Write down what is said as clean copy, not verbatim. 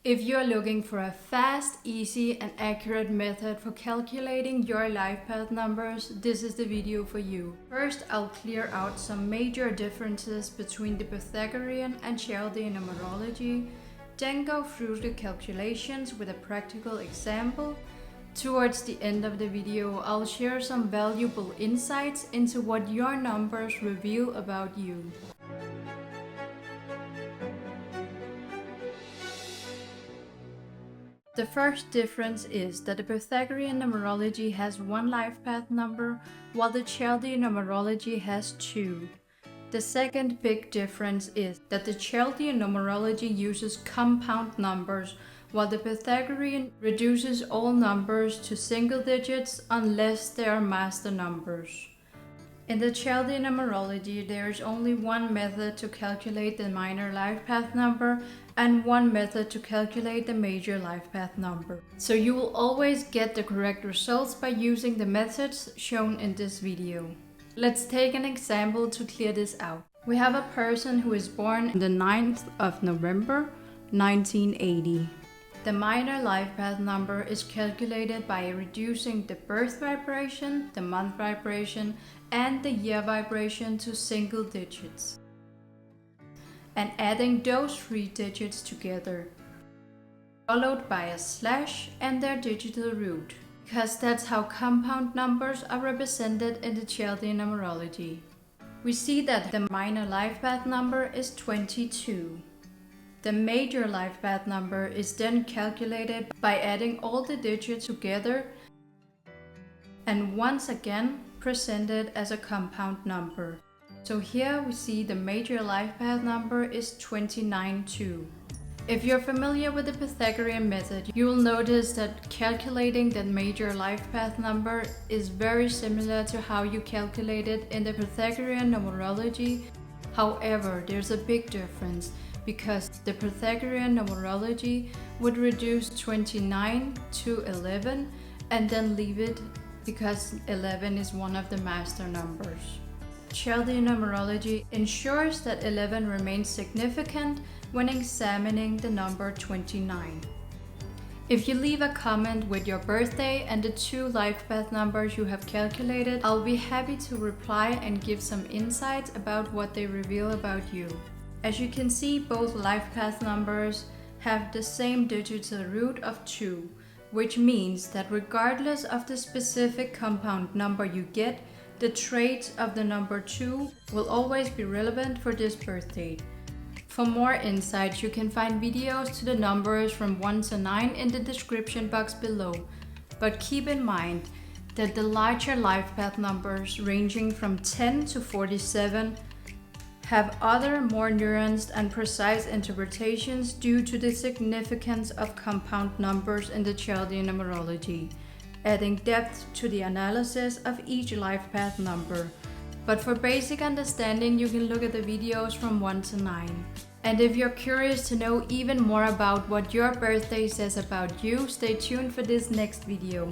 If you're looking for a fast, easy, and accurate method for calculating your life path numbers, this is the video for you. First, I'll clear out some major differences between the Pythagorean and Chaldean numerology, then go through the calculations with a practical example. Towards the end of the video, I'll share some valuable insights into what your numbers reveal about you. The first difference is that the Pythagorean numerology has one life path number, while the Chaldean numerology has two. The second big difference is that the Chaldean numerology uses compound numbers, while the Pythagorean reduces all numbers to single digits unless they are master numbers. In the Chaldean numerology, there is only one method to calculate the minor life path number and one method to calculate the major life path number. So you will always get the correct results by using the methods shown in this video. Let's take an example to clear this out. We have a person who is born on the 9th of November, 1980. The minor life path number is calculated by reducing the birth vibration, the month vibration, and the year vibration to single digits, and adding those three digits together, followed by a slash and their digital root, because that's how compound numbers are represented in the Chaldean numerology. We see that the minor life path number is 22. The major life path number is then calculated by adding all the digits together and once again presented as a compound number. So here we see the major life path number is 29.2. If you're familiar with the Pythagorean method, you will notice that calculating the major life path number is very similar to how you calculate it in the Pythagorean numerology. However, there's a big difference, because the Pythagorean numerology would reduce 29 to 11 and then leave it because 11 is one of the master numbers. Chaldean numerology ensures that 11 remains significant when examining the number 29. If you leave a comment with your birthday and the two life path numbers you have calculated, I'll be happy to reply and give some insights about what they reveal about you. As you can see, both life path numbers have the same digital root of 2, which means that regardless of the specific compound number you get, the traits of the number 2 will always be relevant for this birth date. For more insights, you can find videos to the numbers from 1 to 9 in the description box below. But keep in mind that the larger life path numbers, ranging from 10 to 47, have other more nuanced and precise interpretations due to the significance of compound numbers in the Chaldean numerology, adding depth to the analysis of each life path number. But for basic understanding, you can look at the videos from 1 to 9. And if you're curious to know even more about what your birthday says about you, stay tuned for this next video.